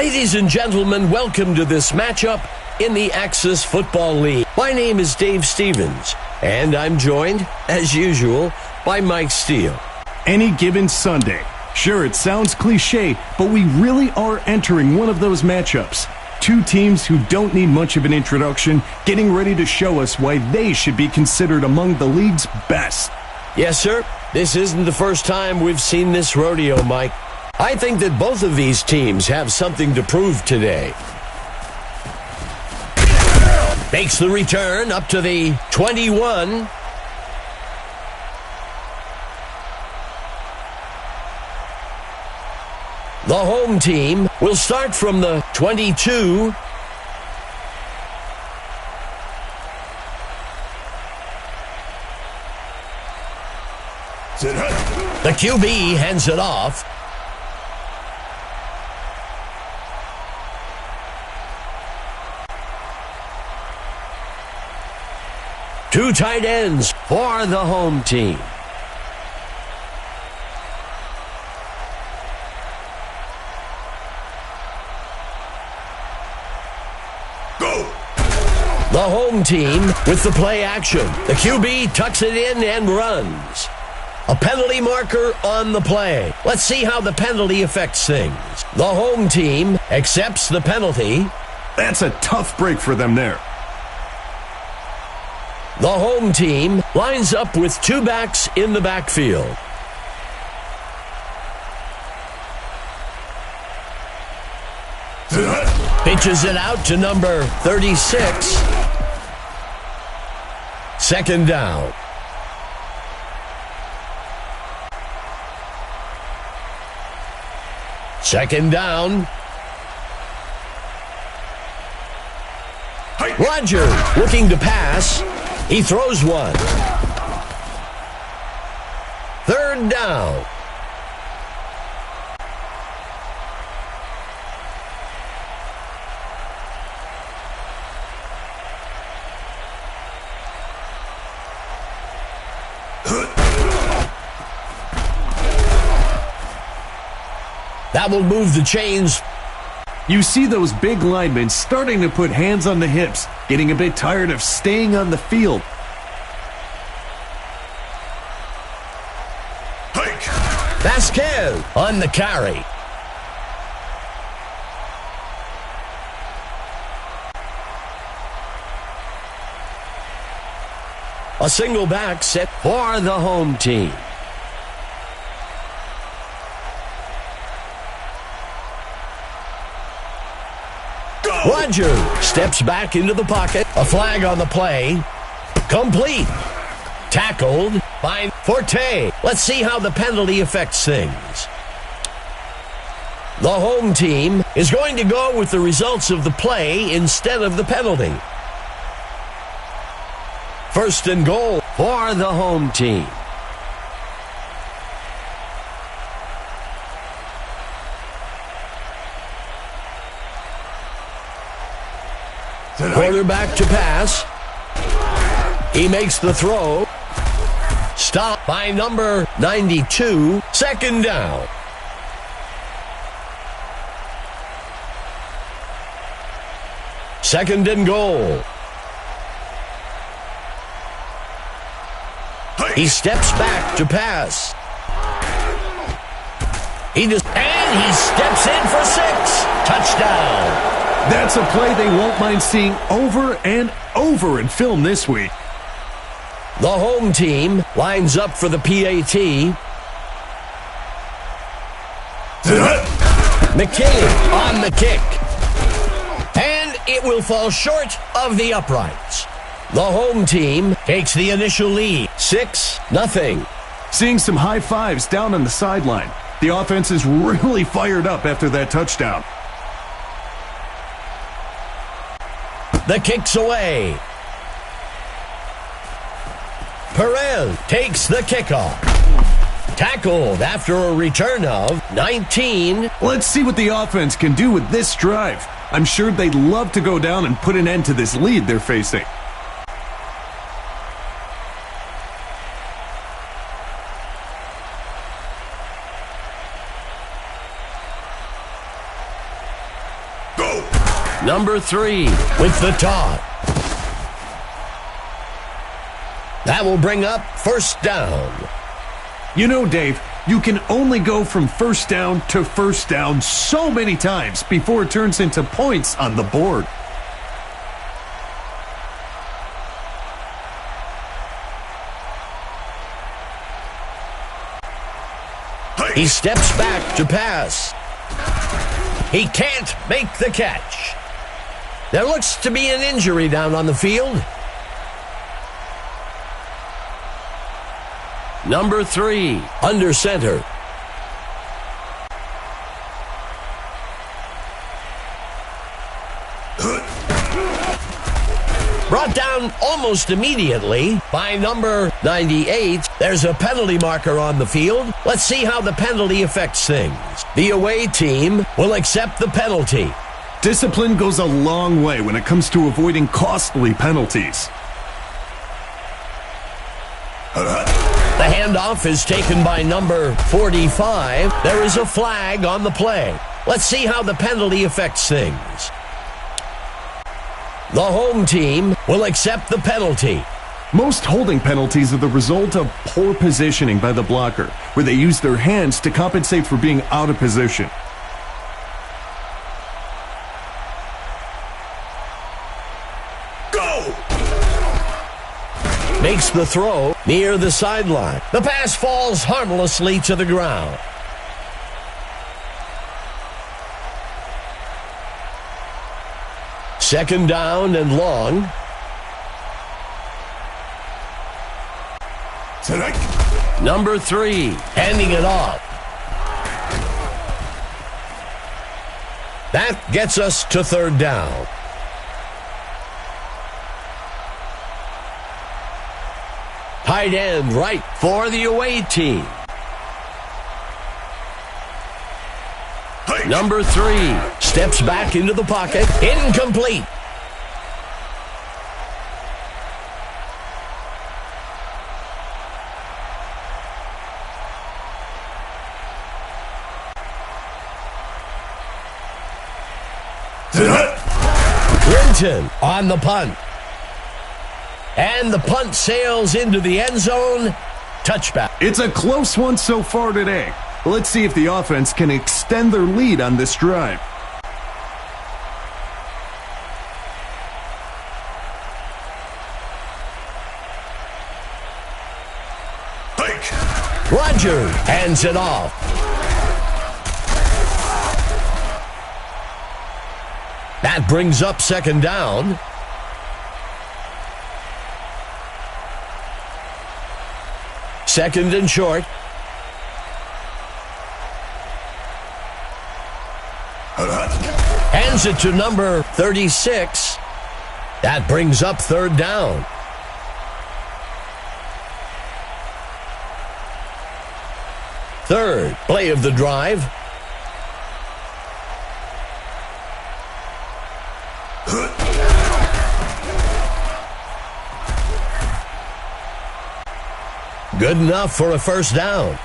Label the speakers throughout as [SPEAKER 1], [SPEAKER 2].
[SPEAKER 1] Ladies and gentlemen, welcome to this matchup in the Axis Football League. My name is Dave Stevens, and I'm joined, as usual, by Mike Steele.
[SPEAKER 2] Any given Sunday. Sure, it sounds cliche, but we really are entering one of those matchups. Two teams who don't need much of an introduction, getting ready to show us why they should be considered among the league's best.
[SPEAKER 1] Yes, sir. This isn't the first time we've seen this rodeo, Mike. I think that both of these teams have something to prove today. Makes the return up to the 21. The home team will start from the 22. The QB hands it off. Two tight ends for the home team. The home team with the play action. The QB tucks it in and runs. A penalty marker on the play. Let's see how the penalty affects things. The home team accepts the penalty.
[SPEAKER 2] That's a tough break for them there.
[SPEAKER 1] The home team lines up with two backs in the backfield. Pitches it out to number 36. Second down. Second down. Roger looking to pass. He throws one. Third down. That will move the chains.
[SPEAKER 2] You see those big linemen starting to put hands on the hips, getting a bit tired of staying on the field.
[SPEAKER 1] Vasquez on the carry. A single back set for the home team. Roger steps back into the pocket. A flag on the play. Complete. Tackled by Forte. Let's see how the penalty affects things. The home team is going to go with the results of the play instead of the penalty. First and goal for the home team. Quarterback to pass. He makes the throw. Stopped by number 92. Second down. Second and goal. He steps back to pass. And he steps in for 6. Touchdown.
[SPEAKER 2] That's a play they won't mind seeing over and over in film this week.
[SPEAKER 1] The home team lines up for the PAT. McKinney on the kick. And it will fall short of the uprights. The home team takes the initial lead, 6-0.
[SPEAKER 2] Seeing some high fives down on the sideline. The offense is really fired up after that touchdown.
[SPEAKER 1] The kick's away. Perez takes the kickoff. Tackled after a return of 19.
[SPEAKER 2] Let's see what the offense can do with this drive. I'm sure they'd love to go down and put an end to this lead they're facing.
[SPEAKER 1] Number 3 with the toss. That will bring up first down.
[SPEAKER 2] You know, Dave, you can only go from first down to first down so many times before it turns into points on the board.
[SPEAKER 1] He steps back to pass. He can't make the catch. There looks to be an injury down on the field. Number 3, under center. Brought down almost immediately by number 98. There's a penalty marker on the field. Let's see how the penalty affects things. The away team will accept the penalty.
[SPEAKER 2] Discipline goes a long way when it comes to avoiding costly penalties.
[SPEAKER 1] The handoff is taken by number 45. There is a flag on the play. Let's see how the penalty affects things. The home team will accept the penalty.
[SPEAKER 2] Most holding penalties are the result of poor positioning by the blocker, where they use their hands to compensate for being out of position.
[SPEAKER 1] Go! Makes the throw near the sideline. The pass falls harmlessly to the ground. Second down and long. Number 3, handing it off. That gets us to third down. Tight end right for the away team. Number 3 steps back into the pocket. Incomplete. Clinton on the punt. And the punt sails into the end zone. Touchback.
[SPEAKER 2] It's a close one so far today. Let's see if the offense can extend their lead on this drive.
[SPEAKER 1] Roger hands it off. That brings up second down. Second and short. Hands it to number 36. That brings up third down. Third play of the drive. Good enough for a first down.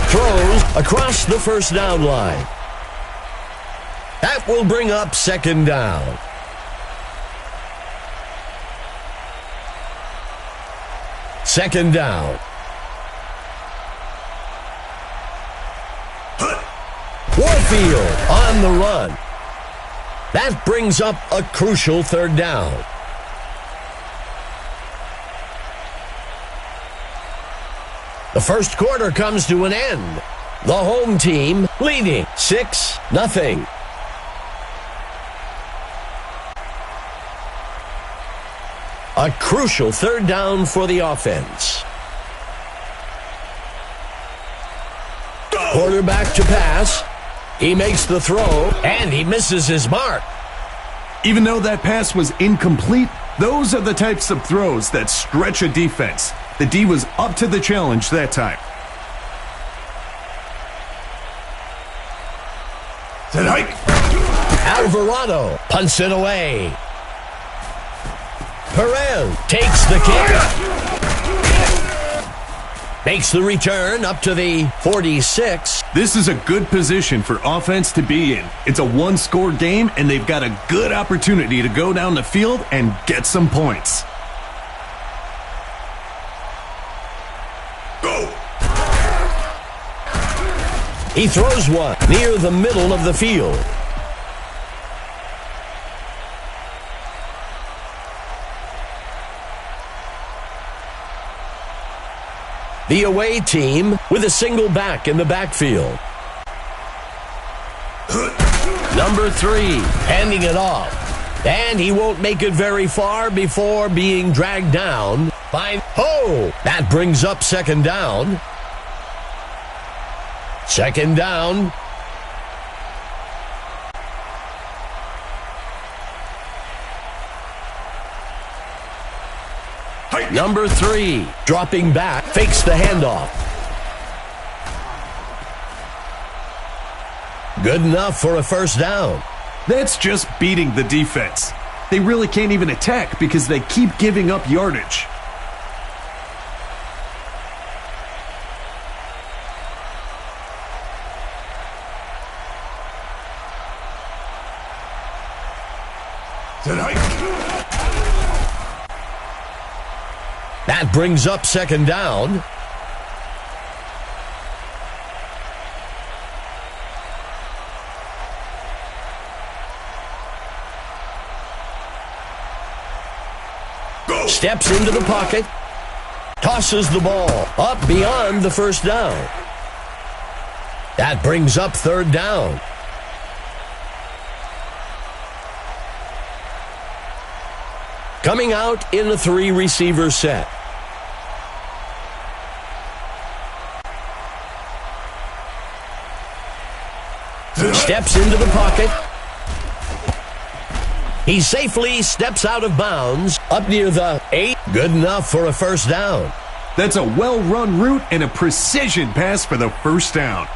[SPEAKER 1] Throws across the first down line. That will bring up second down. Second down. Warfield on the run. That brings up a crucial third down. The first quarter comes to an end. The home team leading 6-0. A crucial third down for the offense. Quarterback to pass. He makes the throw, and he misses his mark.
[SPEAKER 2] Even though that pass was incomplete, those are the types of throws that stretch a defense. The D was up to the challenge that time.
[SPEAKER 1] Alvarado punts it away. Perez takes the kick. Makes the return up to the 46.
[SPEAKER 2] This is a good position for offense to be in. It's a one-score game, and they've got a good opportunity to go down the field and get some points.
[SPEAKER 1] Go! He throws one near the middle of the field. The away team with a single back in the backfield. Number 3, handing it off. And he won't make it very far before being dragged down by... Oh! That brings up second down. Second down. Number 3, dropping back, fakes the handoff. Good enough for a first down.
[SPEAKER 2] That's just beating the defense. They really can't even attack because they keep giving up yardage.
[SPEAKER 1] That brings up second down. Steps into the pocket. Tosses the ball up beyond the first down. That brings up third down. Coming out in a 3-receiver set. Steps into the pocket. He safely steps out of bounds up near the 8. Good enough for a first down.
[SPEAKER 2] That's a well-run route and a precision pass for the first down.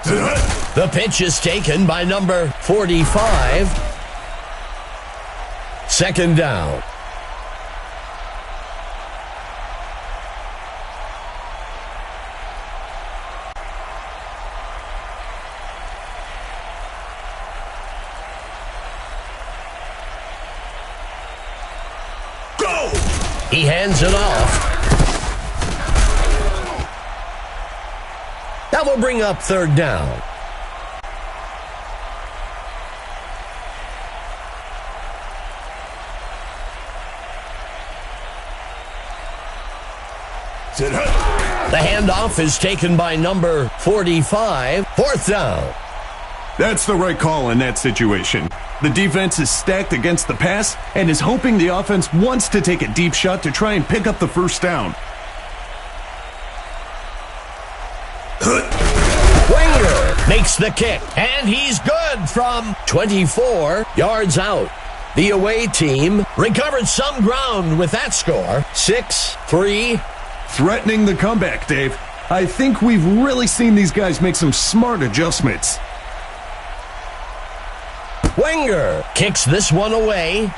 [SPEAKER 1] The pitch is taken by number 45. Second down. Go! He hands it off. That will bring up third down. The handoff is taken by number 45. Fourth down.
[SPEAKER 2] That's the right call in that situation. The defense is stacked against the pass and is hoping the offense wants to take a deep shot to try and pick up the first down.
[SPEAKER 1] Wenger makes the kick, and he's good from 24 yards out. The away team recovered some ground with that score, 6-3.
[SPEAKER 2] Threatening the comeback, Dave. I think we've really seen these guys make some smart adjustments.
[SPEAKER 1] Wenger kicks this one away.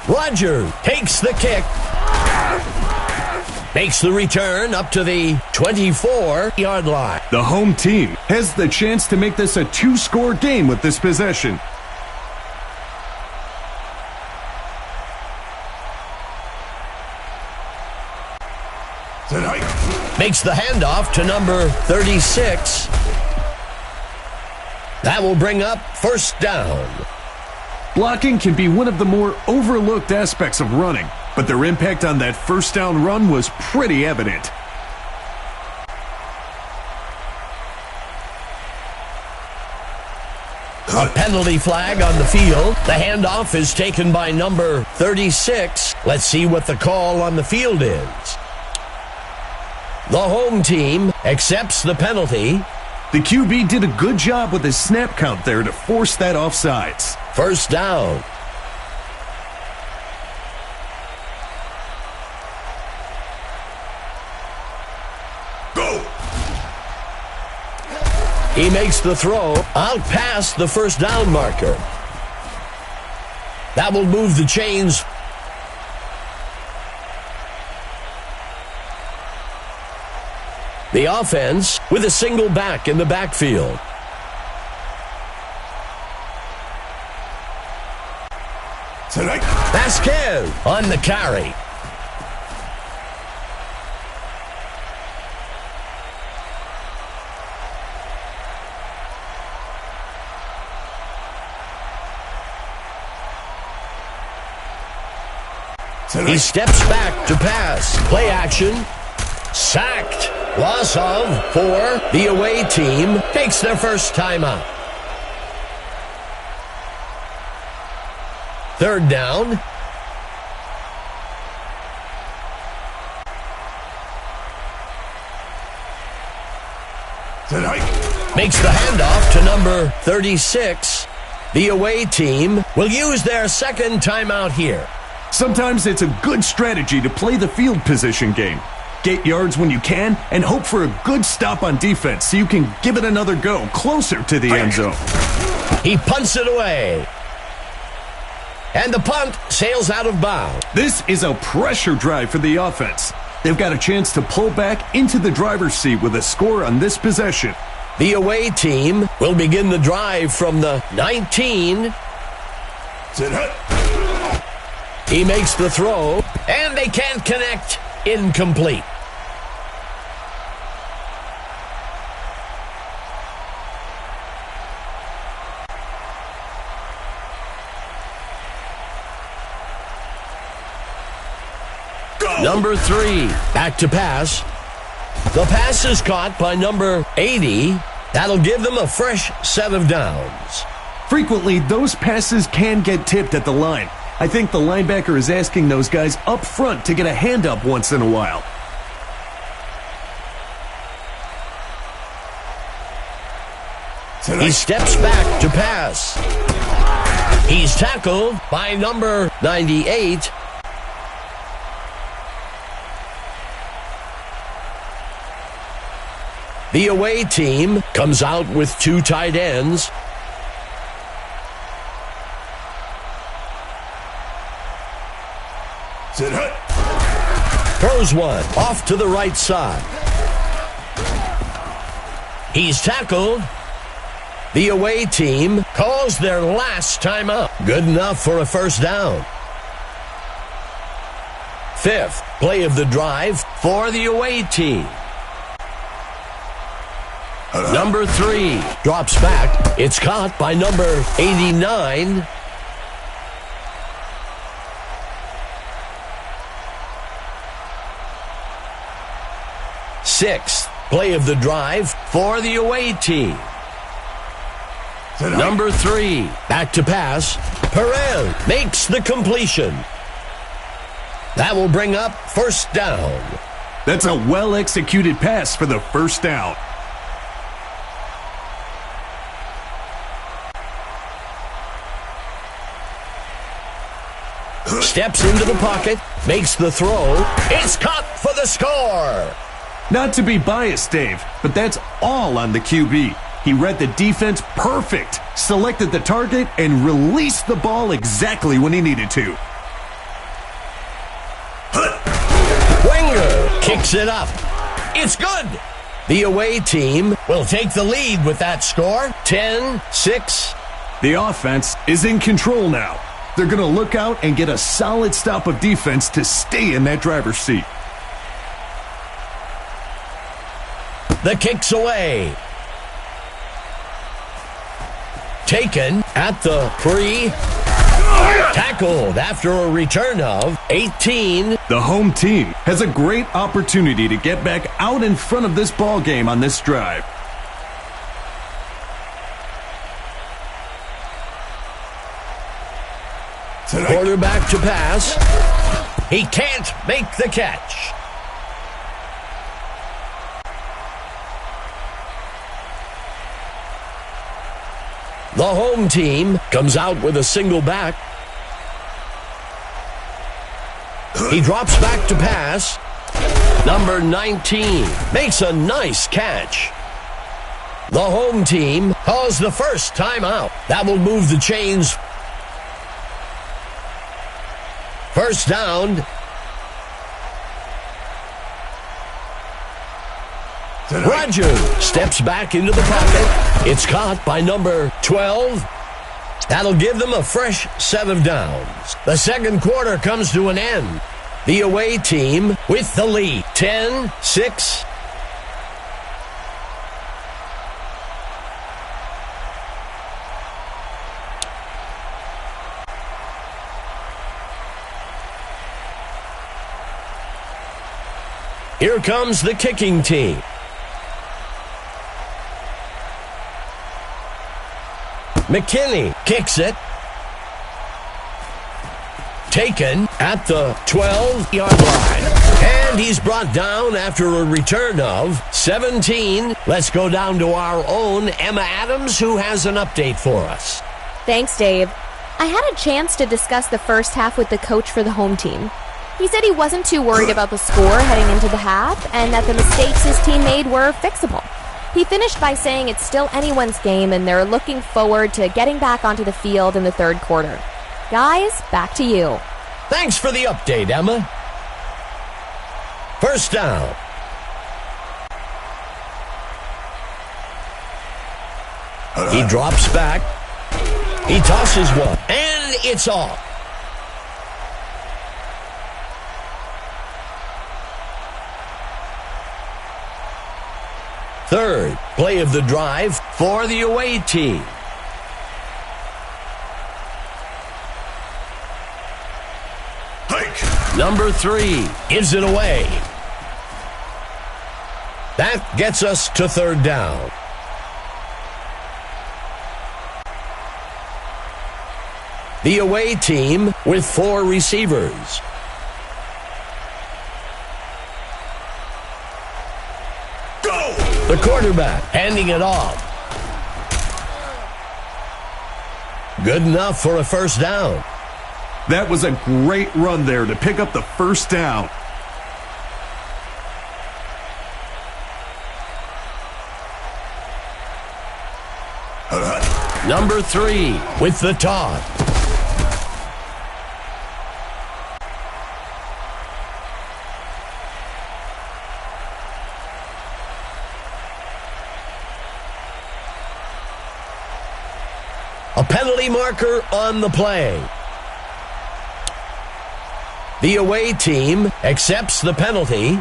[SPEAKER 1] Roger takes the kick. Makes the return up to the 24-yard line.
[SPEAKER 2] The home team has the chance to make this a 2-score game with this possession.
[SPEAKER 1] Makes the handoff to number 36. That will bring up first down.
[SPEAKER 2] Blocking can be one of the more overlooked aspects of running, but their impact on that first down run was pretty evident.
[SPEAKER 1] A penalty flag on the field. The handoff is taken by number 36. Let's see what the call on the field is. The home team accepts the penalty.
[SPEAKER 2] The QB did a good job with his snap count there to force that offsides.
[SPEAKER 1] First down. Go! He makes the throw out past the first down marker. That will move the chains. The offense with a single back in the backfield. Vasquez on the carry. He steps back to pass. Play action. Sacked. Loss of 4. The away team takes their first timeout. Third down. Makes the handoff to number 36. The away team will use their second timeout here.
[SPEAKER 2] Sometimes it's a good strategy to play the field position game. Get yards when you can and hope for a good stop on defense so you can give it another go closer to the end zone.
[SPEAKER 1] He punts it away. And the punt sails out of bounds.
[SPEAKER 2] This is a pressure drive for the offense. They've got a chance to pull back into the driver's seat with a score on this possession.
[SPEAKER 1] The away team will begin the drive from the 19. He makes the throw, and they can't connect. Incomplete. Number 3, back to pass. The pass is caught by number 80. That'll give them a fresh set of downs.
[SPEAKER 2] Frequently, those passes can get tipped at the line. I think the linebacker is asking those guys up front to get a hand up once in a while.
[SPEAKER 1] He steps back to pass. He's tackled by number 98. The away team comes out with 2 tight ends. Throws one off to the right side. He's tackled. The away team calls their last timeout. Good enough for a first down. 5th play of the drive for the away team. Number 3 drops back. It's caught by number 89. Sixth play of the drive for the away team. Number 3, back to pass. Perez makes the completion. That will bring up first down.
[SPEAKER 2] That's a well-executed pass for the first down.
[SPEAKER 1] Steps into the pocket, makes the throw. It's caught for the score.
[SPEAKER 2] Not to be biased, Dave, but that's all on the QB. He read the defense perfect, selected the target, and released the ball exactly when he needed to.
[SPEAKER 1] Wenger kicks it up. It's good. The away team will take the lead with that score, 10-6.
[SPEAKER 2] The offense is in control now. They're going to look out and get a solid stop of defense to stay in that driver's seat.
[SPEAKER 1] The kick's away. Taken at the free. Tackled after a return of 18.
[SPEAKER 2] The home team has a great opportunity to get back out in front of this ball game on this drive.
[SPEAKER 1] Quarterback to pass. He can't make the catch. The home team comes out with a single back. He drops back to pass. Number 19 makes a nice catch. The home team calls the first timeout. That will move the chains. First down. Rogers steps back into the pocket. It's caught by number 12. That'll give them a fresh set of downs. The second quarter comes to an end. The away team with the lead. 10-6. Here comes the kicking team. McKinney kicks it. Taken at the 12-yard line. And he's brought down after a return of 17. Let's go down to our own Emma Adams, who has an update for us.
[SPEAKER 3] Thanks, Dave. I had a chance to discuss the first half with the coach for the home team. He said he wasn't too worried about the score heading into the half and that the mistakes his team made were fixable. He finished by saying it's still anyone's game and they're looking forward to getting back onto the field in the third quarter. Guys, back to you.
[SPEAKER 1] Thanks for the update, Emma. First down. He drops back. He tosses one. And it's off. Third play of the drive for the away team. Number 3 gives it away. That gets us to third down. The away team with 4 receivers. The quarterback handing it off. Good enough for a first down.
[SPEAKER 2] That was a great run there to pick up the first down.
[SPEAKER 1] Number 3 with the toss. A penalty marker on the play. The away team accepts the penalty.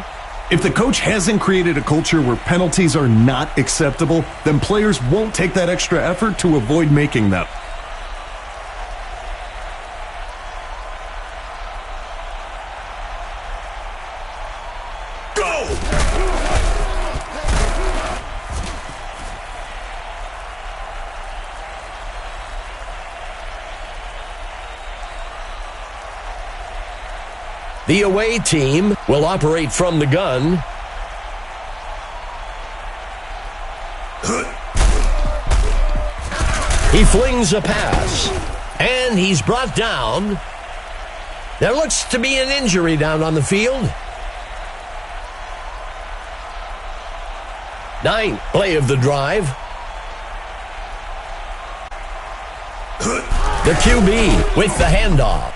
[SPEAKER 2] If the coach hasn't created a culture where penalties are not acceptable, then players won't take that extra effort to avoid making them.
[SPEAKER 1] The away team will operate from the gun. He flings a pass, and he's brought down. There looks to be an injury down on the field. 9th play of the drive. The QB with the handoff.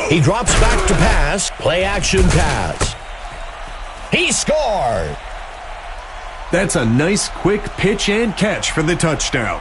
[SPEAKER 1] He drops back to pass. Play action pass. He scored.
[SPEAKER 2] That's a nice quick pitch and catch for the touchdown.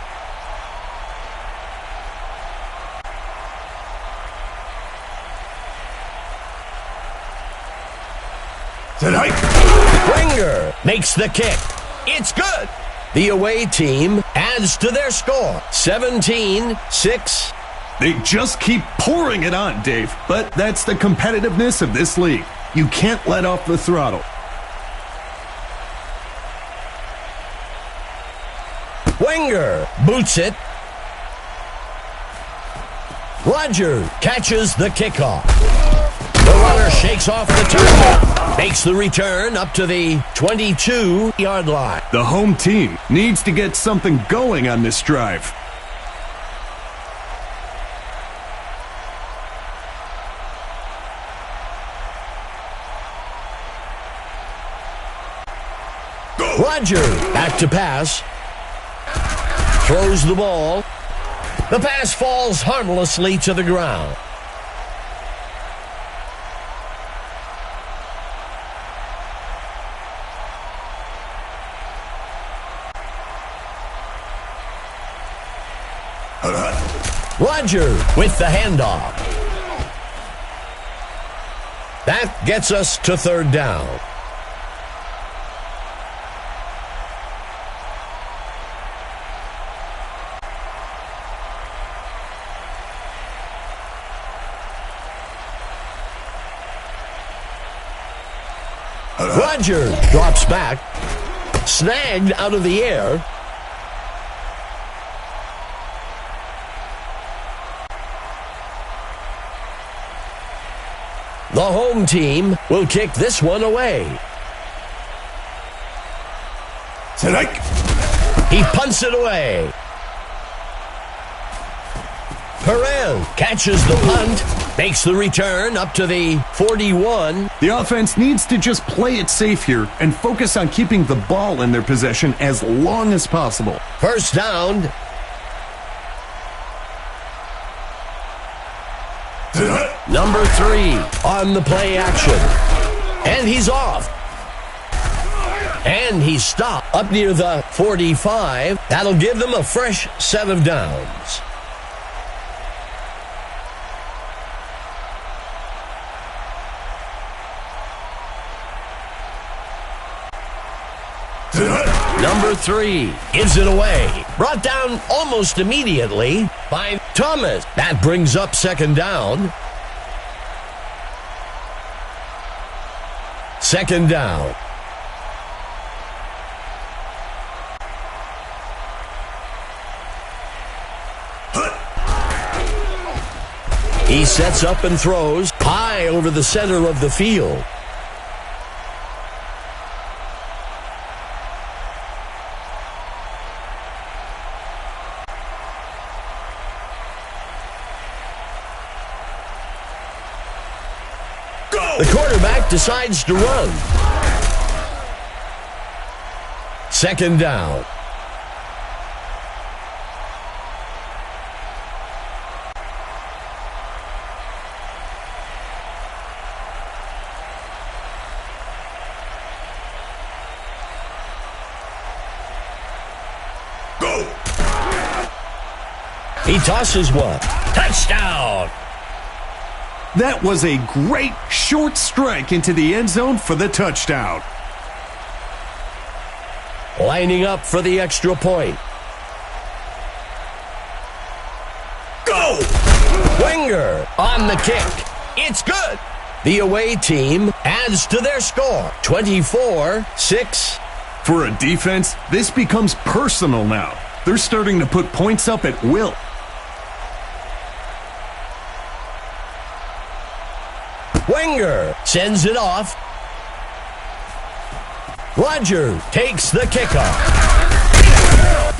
[SPEAKER 1] Springer makes the kick. It's good. The away team adds to their score. 17-6.
[SPEAKER 2] They just keep pouring it on, Dave. But that's the competitiveness of this league. You can't let off the throttle.
[SPEAKER 1] Wenger boots it. Rogers catches the kickoff. The runner shakes off the turnover. Makes the return up to the 22-yard line.
[SPEAKER 2] The home team needs to get something going on this drive.
[SPEAKER 1] Roger, back to pass. Throws the ball. The pass falls harmlessly to the ground. Roger with the handoff. That gets us to third down. Roger drops back, snagged out of the air. The home team will kick this one away. He punts it away. Perez catches the punt, makes the return up to the 41.
[SPEAKER 2] The offense needs to just play it safe here and focus on keeping the ball in their possession as long as possible.
[SPEAKER 1] First down. Number 3 on the play action. And he's off. And he's stopped up near the 45. That'll give them a fresh set of downs. Number 3 gives it away. Brought down almost immediately by Thomas. That brings up second down. Second down. He sets up and throws high over the center of the field. The quarterback decides to run. Second down. Go! He tosses one. Touchdown!
[SPEAKER 2] That was a great short strike into the end zone for the touchdown.
[SPEAKER 1] Lining up for the extra point. Go! Winger on the kick. It's good. The away team adds to their score. 24-6.
[SPEAKER 2] For a defense, this becomes personal now. They're starting to put points up at will.
[SPEAKER 1] Winger sends it off. Roger takes the kickoff.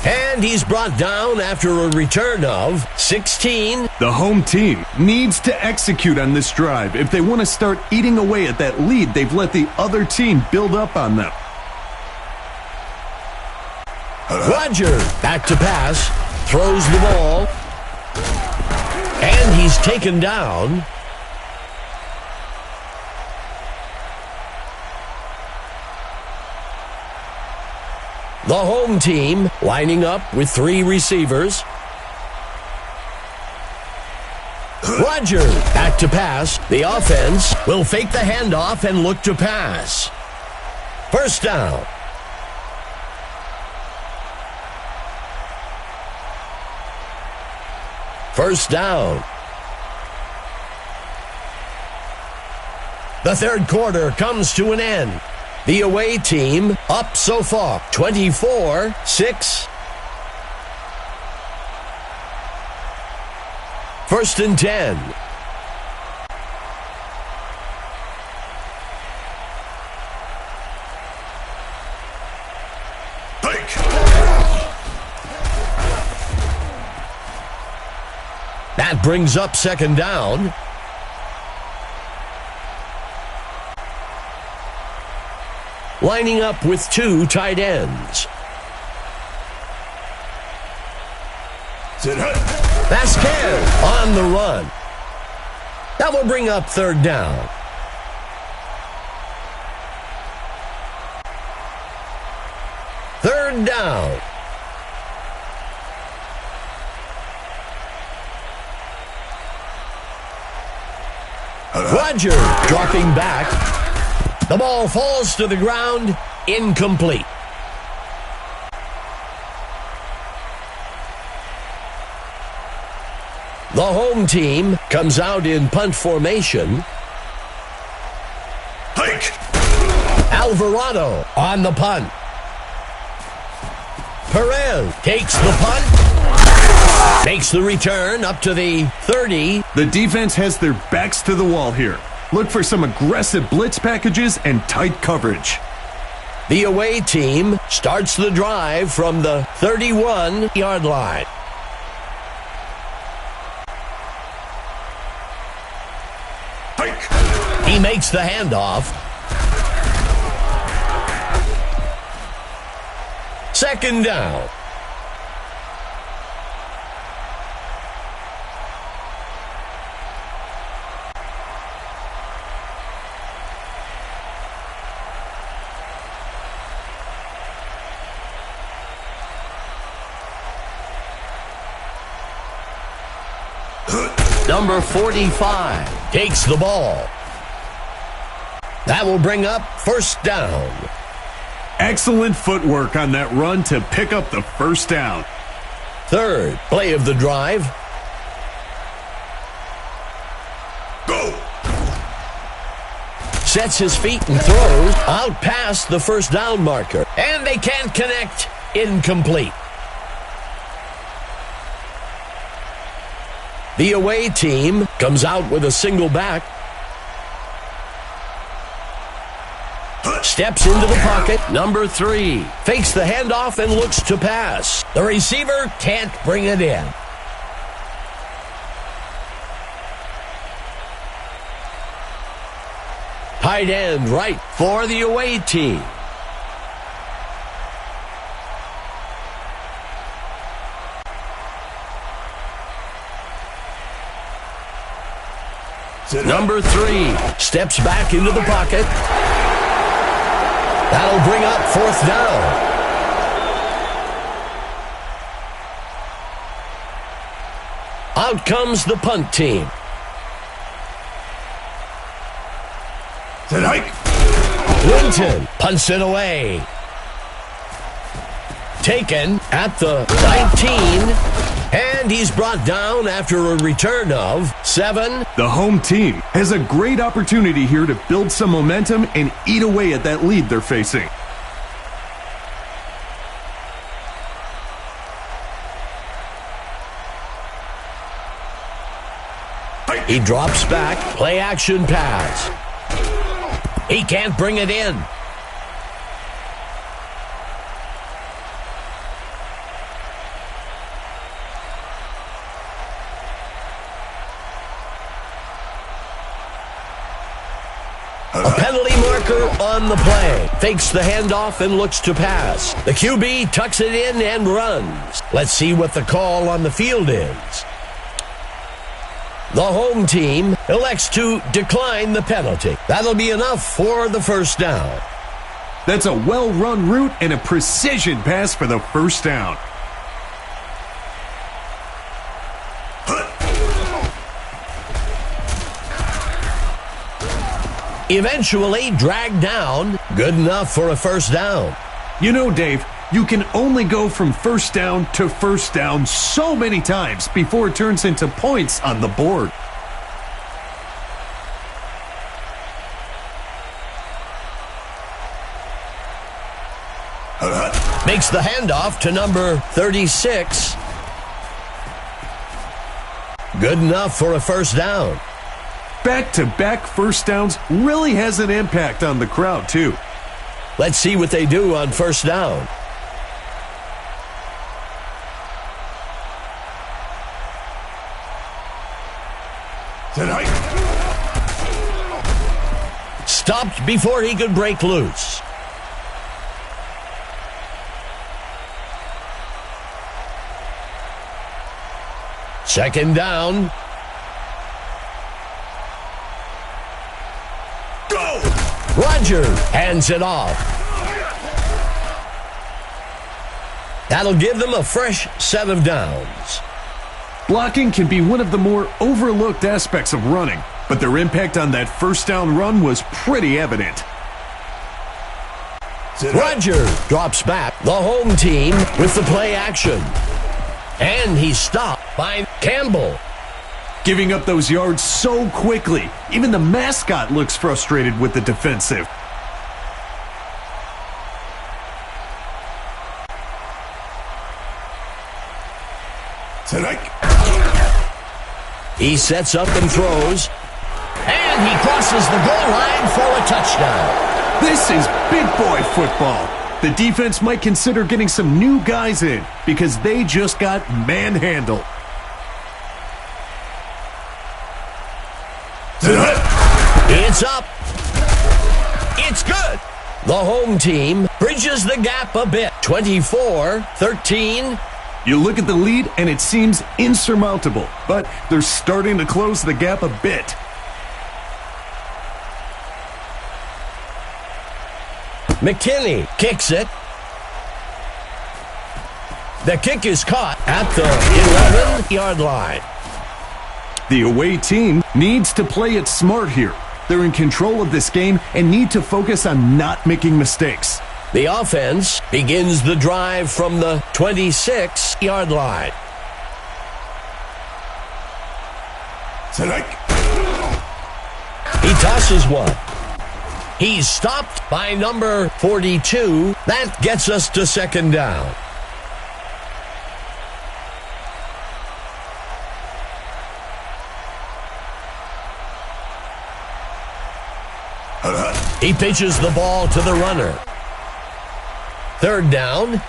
[SPEAKER 1] And he's brought down after a return of 16.
[SPEAKER 2] The home team needs to execute on this drive if they want to start eating away at that lead they've let the other team build up on them.
[SPEAKER 1] Roger back to pass. Throws the ball. And he's taken down. The home team lining up with 3 receivers. Roger back to pass. The offense will fake the handoff and look to pass. First down. First down. The third quarter comes to an end. The away team up so far, 24-6. First and 10. That brings up second down. Lining up with two tight ends. Vasquez on the run. That will bring up third down. Third down. Roger dropping back. The ball falls to the ground, incomplete. The home team comes out in punt formation. Hike. Alvarado on the punt. Perez takes the punt. Makes the return up to the 30.
[SPEAKER 2] The defense has their backs to the wall here. Look for some aggressive blitz packages and tight coverage.
[SPEAKER 1] The away team starts the drive from the 31-yard line. He makes the handoff. Second down. Number 45 takes the ball. That will bring up first down.
[SPEAKER 2] Excellent footwork on that run to pick up the first down.
[SPEAKER 1] Third play of the drive. Go. Sets his feet and throws out past the first down marker. And they can't connect. Incomplete. The away team comes out with a single back. Steps into the pocket. Number 3 fakes the handoff and looks to pass. The receiver can't bring it in. Tight end right for the away team. Number 3 steps back into the pocket. That'll bring up fourth down. Out comes the punt team. Linton punts it away. Taken at the 19. And he's brought down after a return of 7.
[SPEAKER 2] The home team has a great opportunity here to build some momentum and eat away at that lead they're facing.
[SPEAKER 1] He drops back, play action pass. He can't bring it in. A penalty marker on the play. Fakes the handoff and looks to pass. The QB tucks it in and runs. Let's see what the call on the field is. The home team elects to decline the penalty. That'll be enough for the first down.
[SPEAKER 2] That's a well-run route and a precision pass for the first down.
[SPEAKER 1] Eventually dragged down. Good enough for a first down.
[SPEAKER 2] You know, Dave, you can only go from first down to first down so many times before it turns into points on the board.
[SPEAKER 1] Makes the handoff to number 36. Good enough for a first down.
[SPEAKER 2] Back-to-back first downs really has an impact on the crowd, too.
[SPEAKER 1] Let's see what they do on first down. Stopped before he could break loose. Second down. Go! Roger hands it off. That'll give them a fresh set of downs.
[SPEAKER 2] Blocking can be one of the more overlooked aspects of running, but their impact on that first down run was pretty evident.
[SPEAKER 1] Roger drops back. The home team with the play action. And he's stopped by Campbell.
[SPEAKER 2] Giving up those yards so quickly. Even the mascot looks frustrated with the defensive.
[SPEAKER 1] He sets up and throws. And he crosses the goal line for a touchdown.
[SPEAKER 2] This is big boy football. The defense might consider getting some new guys in because they just got manhandled.
[SPEAKER 1] It's up. It's good. The home team bridges the gap a bit. 24-13.
[SPEAKER 2] You look at the lead and it seems insurmountable, but they're starting to close the gap a bit.
[SPEAKER 1] McKinney kicks it. The kick is caught at the 11-yard line.
[SPEAKER 2] The away team needs to play it smart here. They're in control of this game and need to focus on not making mistakes.
[SPEAKER 1] The offense begins the drive from the 26-yard line. He tosses one. He's stopped by number 42. That gets us to second down. He pitches the ball to the runner. Third down.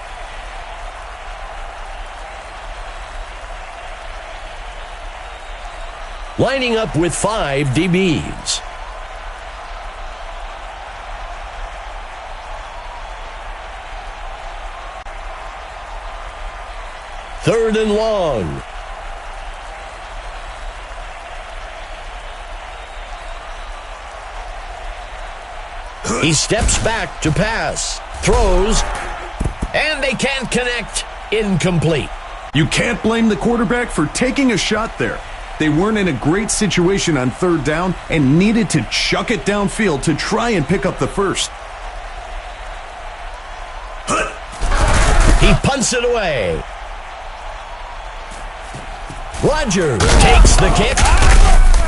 [SPEAKER 1] Lining up with 5 DBs. Third and long. He steps back to pass, throws, and they can't connect. Incomplete.
[SPEAKER 2] You can't blame the quarterback for taking a shot there. They weren't in a great situation on third down and needed to chuck it downfield to try and pick up the first.
[SPEAKER 1] He punts it away. Roger takes the kick.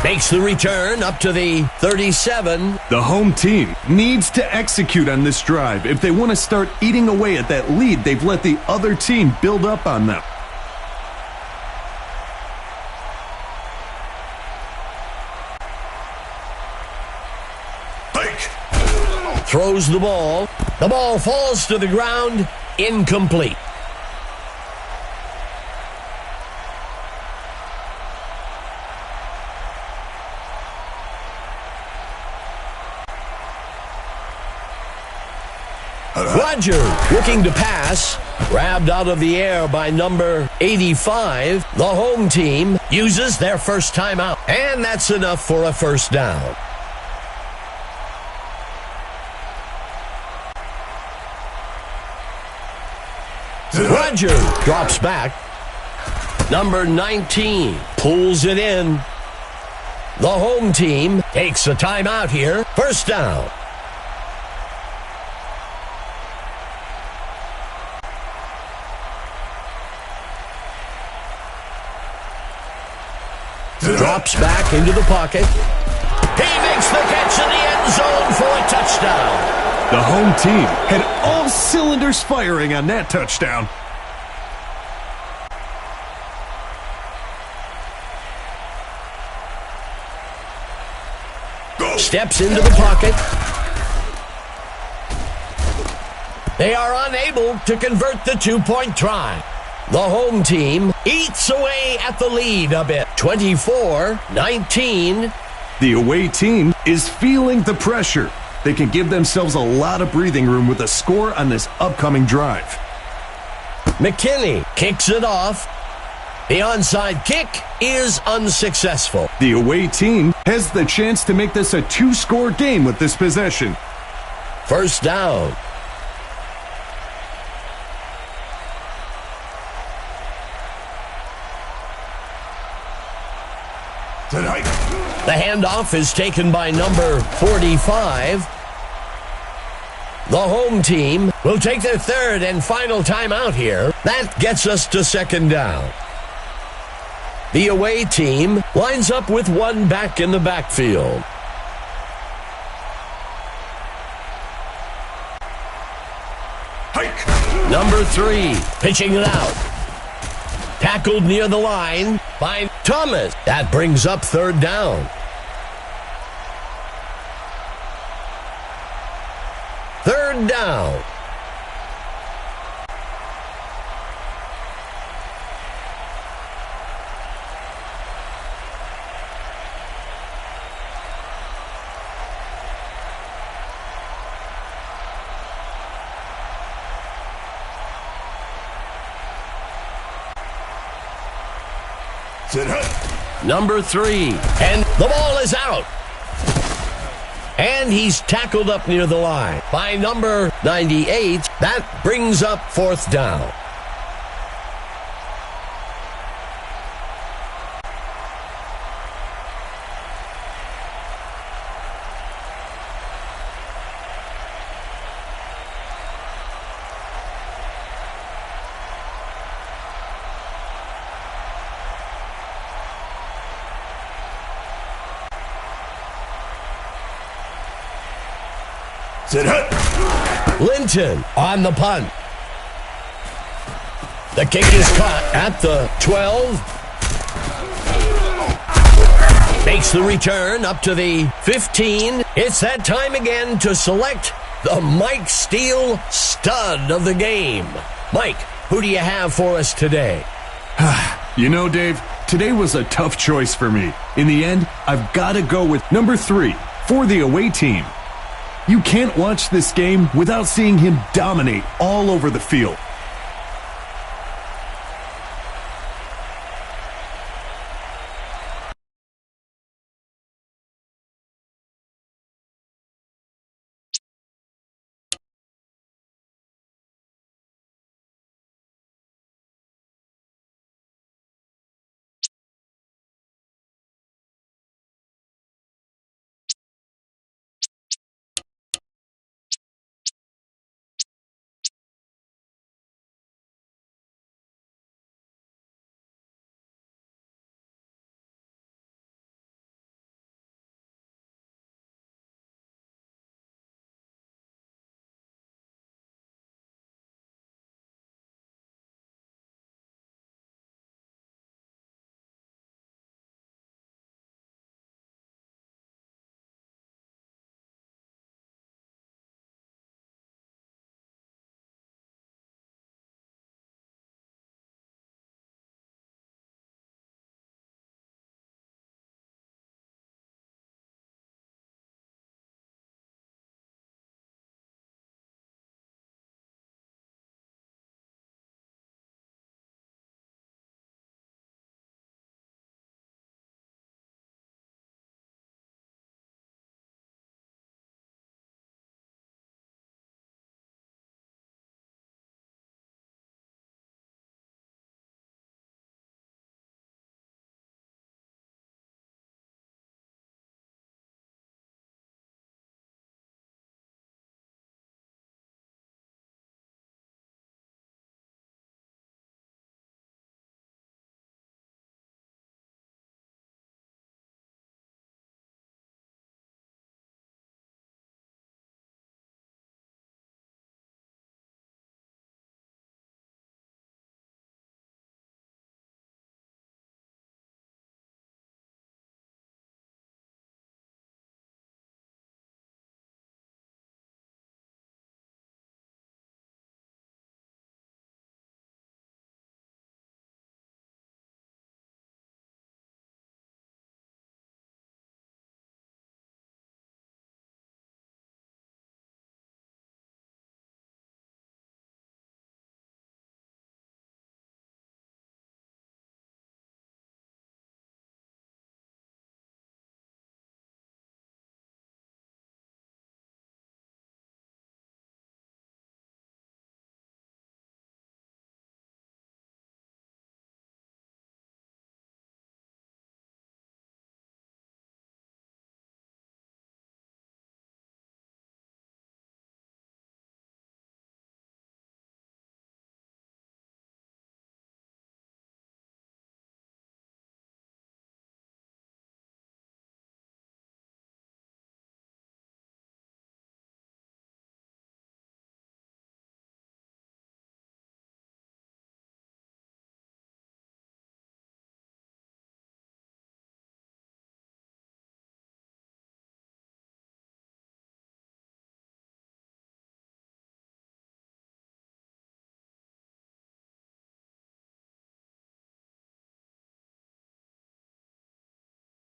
[SPEAKER 1] Makes the return up to the 37.
[SPEAKER 2] The home team needs to execute on this drive if they want to start eating away at that lead they've let the other team build up on them.
[SPEAKER 1] Throws the ball. The ball falls to the ground. Incomplete. Roger looking to pass. Grabbed out of the air by number 85. The home team uses their first timeout. And that's enough for a first down. Roger drops back. Number 19 pulls it in. The home team takes a timeout here. First down. Drops back into the pocket. He makes the catch in the end zone for a touchdown.
[SPEAKER 2] The home team had all cylinders firing on that touchdown.
[SPEAKER 1] Steps into the pocket. They are unable to convert the two-point try. The home team eats away at the lead a bit. 24-19.
[SPEAKER 2] The away team is feeling the pressure. They can give themselves a lot of breathing room with a score on this upcoming drive.
[SPEAKER 1] McKinney kicks it off. The onside kick is unsuccessful.
[SPEAKER 2] The away team has the chance to make this a two-score game with this possession.
[SPEAKER 1] First down. The handoff is taken by number 45. The home team will take their third and final timeout here. That gets us to second down. The away team lines up with one back in the backfield. Number 3, pitching it out. Tackled near the line by Thomas. That brings up third down. Third down. Number 3, and the ball is out. And he's tackled up near the line by number 98. That brings up fourth down. Linton on the punt. The kick is caught at the 12. Makes the return up to the 15. It's that time again to select the Mike Steele stud of the game. Mike, who do you have for us today?
[SPEAKER 2] You know, Dave, today was a tough choice for me. In the end, I've got to go with number 3 for the away team. You can't watch this game without seeing him dominate all over the field.